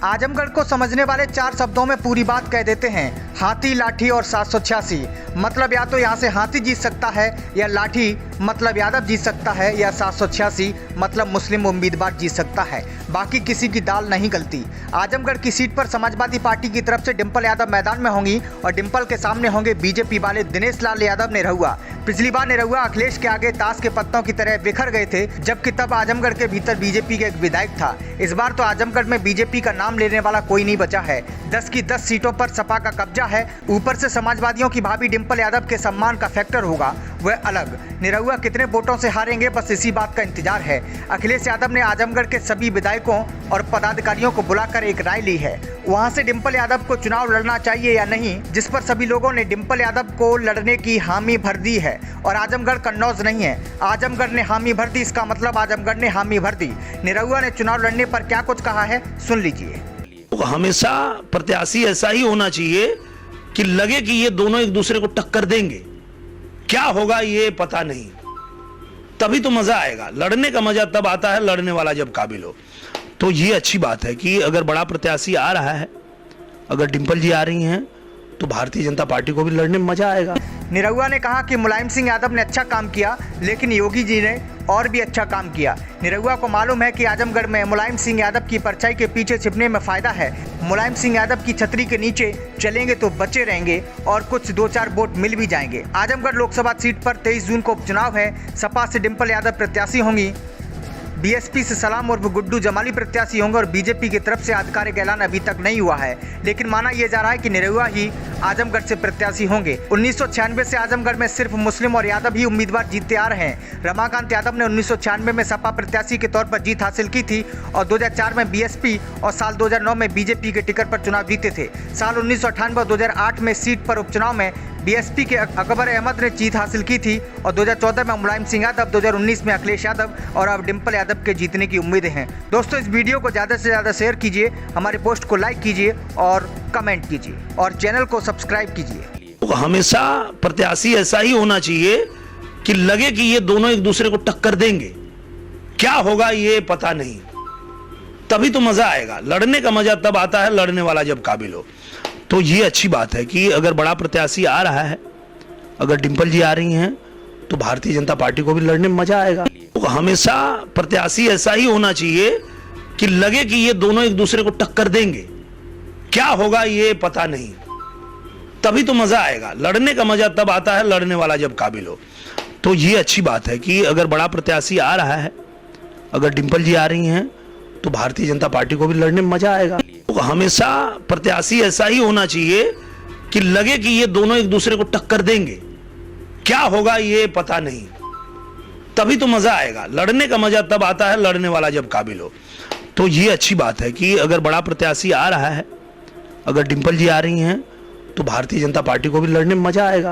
आजमगढ़ को समझने वाले 4 शब्दों में पूरी बात कह देते हैं। हाथी, लाठी और 786। मतलब या तो यहाँ से हाथी जीत सकता है, या लाठी मतलब यादव जीत सकता है, या 786 मतलब मुस्लिम उम्मीदवार जीत सकता है। बाकी किसी की दाल नहीं गलती। आजमगढ़ की सीट पर समाजवादी पार्टी की तरफ से डिंपल यादव मैदान में होंगी और डिंपल के सामने होंगे बीजेपी वाले दिनेश लाल यादव निरहुआ। पिछली बार निरहुआ अखिलेश के आगे ताश के पत्तों की तरह बिखर गए थे, जबकि तब आजमगढ़ के भीतर बीजेपी का एक विधायक था। इस बार तो आजमगढ़ में बीजेपी का नाम लेने वाला कोई नहीं बचा है। 10 की 10 सीटों पर सपा का कब्जा है। ऊपर से समाजवादियों की भाभी डिंपल यादव के सम्मान का फैक्टर होगा वह अलग। निरहुआ कितने वोटों से हारेंगे, बस इसी बात का इंतजार है। अखिलेश यादव ने आजमगढ़ के सभी विधायकों और पदाधिकारियों को बुलाकर एक राय ली है। वहां से डिंपल यादव को चुनाव लड़ना चाहिए या नहीं, जिस पर सभी लोगों ने डिंपल यादव को लड़ने की हामी भर दी है। और आजमगढ़ कन्नौज नहीं है, आजमगढ़ ने हामी भर दी। इसका मतलब आजमगढ़ ने हामी भर दी। निरहुआ ने चुनाव लड़ने पर क्या कुछ कहा है, सुन लीजिए। तो हमेशा प्रत्याशी ऐसा ही होना चाहिए कि लगे कि ये दोनों एक दूसरे को टक्कर देंगे। क्या होगा ये पता नहीं, तभी तो मजा आएगा। लड़ने का मजा तब आता है लड़ने वाला जब काबिल हो। तो ये अच्छी बात है कि अगर बड़ा प्रत्याशी आ रहा है, अगर डिंपल जी आ रही हैं, तो भारतीय जनता पार्टी को भी लड़ने में मजा आएगा। निरहुआ ने कहा कि मुलायम सिंह यादव ने अच्छा काम किया, लेकिन योगी जी ने और भी अच्छा काम किया। निरहुआ को मालूम है कि आजमगढ़ में मुलायम सिंह यादव की परछाई के पीछे छिपने में फायदा है। मुलायम सिंह यादव की छतरी के नीचे चलेंगे तो बचे रहेंगे और कुछ 2-4 वोट मिल भी जाएंगे। आजमगढ़ लोकसभा सीट पर 23 जून को उपचुनाव है। सपा से डिंपल यादव प्रत्याशी होंगी, बीएसपी से सलाम और गुड्डू जमाली प्रत्याशी होंगे और बीजेपी की तरफ से आधिकारिक ऐलान अभी तक नहीं हुआ है, लेकिन माना यह जा रहा है कि निरहुआ ही आजमगढ़ से प्रत्याशी होंगे। 1996 से आजमगढ़ में सिर्फ मुस्लिम और यादव ही उम्मीदवार जीतते आ रहे हैं। रमाकांत यादव ने 1996 में सपा प्रत्याशी के तौर पर जीत हासिल की थी और 2004 में बीएसपी और साल 2009 में बीजेपी के टिकट पर चुनाव जीते थे। साल 1998 और 2008 में सीट पर उपचुनाव में बीएसपी के अकबर अहमद ने जीत हासिल की थी और 2014 में मुलायम सिंह यादव, 2019 में अखिलेश यादव और अब डिंपल यादव के जीतने की उम्मीदें हैं। दोस्तों, इस वीडियो को ज़्यादा से ज़्यादा शेयर कीजिए, हमारे पोस्ट को लाइक कीजिए और कमेंट कीजिए और चैनल को सब्सक्राइब कीजिए। तो हमेशा प्रत्याशी ऐसा ही होना चाहिए कि लगे कि ये दोनों एक दूसरे को टक्कर देंगे। क्या होगा ये पता नहीं, तभी तो मजा आएगा। लड़ने का मजा तब आता है लड़ने वाला जब काबिल हो। तो ये अच्छी बात है कि अगर बड़ा प्रत्याशी आ रहा है, अगर डिंपल जी आ रही हैं, तो भारतीय जनता पार्टी को भी लड़ने में मजा आएगा। तो हमेशा प्रत्याशी ऐसा ही होना चाहिए कि लगे कि ये दोनों एक दूसरे को टक्कर देंगे। क्या होगा ये पता नहीं, तभी तो मजा आएगा। लड़ने का मजा तब आता है लड़ने वाला जब काबिल हो। तो ये अच्छी बात है कि अगर बड़ा प्रत्याशी आ रहा है, अगर डिंपल जी आ रही हैं, तो भारतीय जनता पार्टी को भी लड़ने में मजा आएगा। तो हमेशा प्रत्याशी ऐसा ही होना चाहिए कि लगे कि ये दोनों एक दूसरे को टक्कर देंगे। क्या होगा ये पता नहीं, तभी तो मजा आएगा। लड़ने का मजा तब आता है लड़ने वाला जब काबिल हो। तो ये अच्छी बात है कि अगर बड़ा प्रत्याशी आ रहा है, अगर डिंपल जी आ रही हैं, तो भारतीय जनता पार्टी को भी लड़ने में मजा आएगा।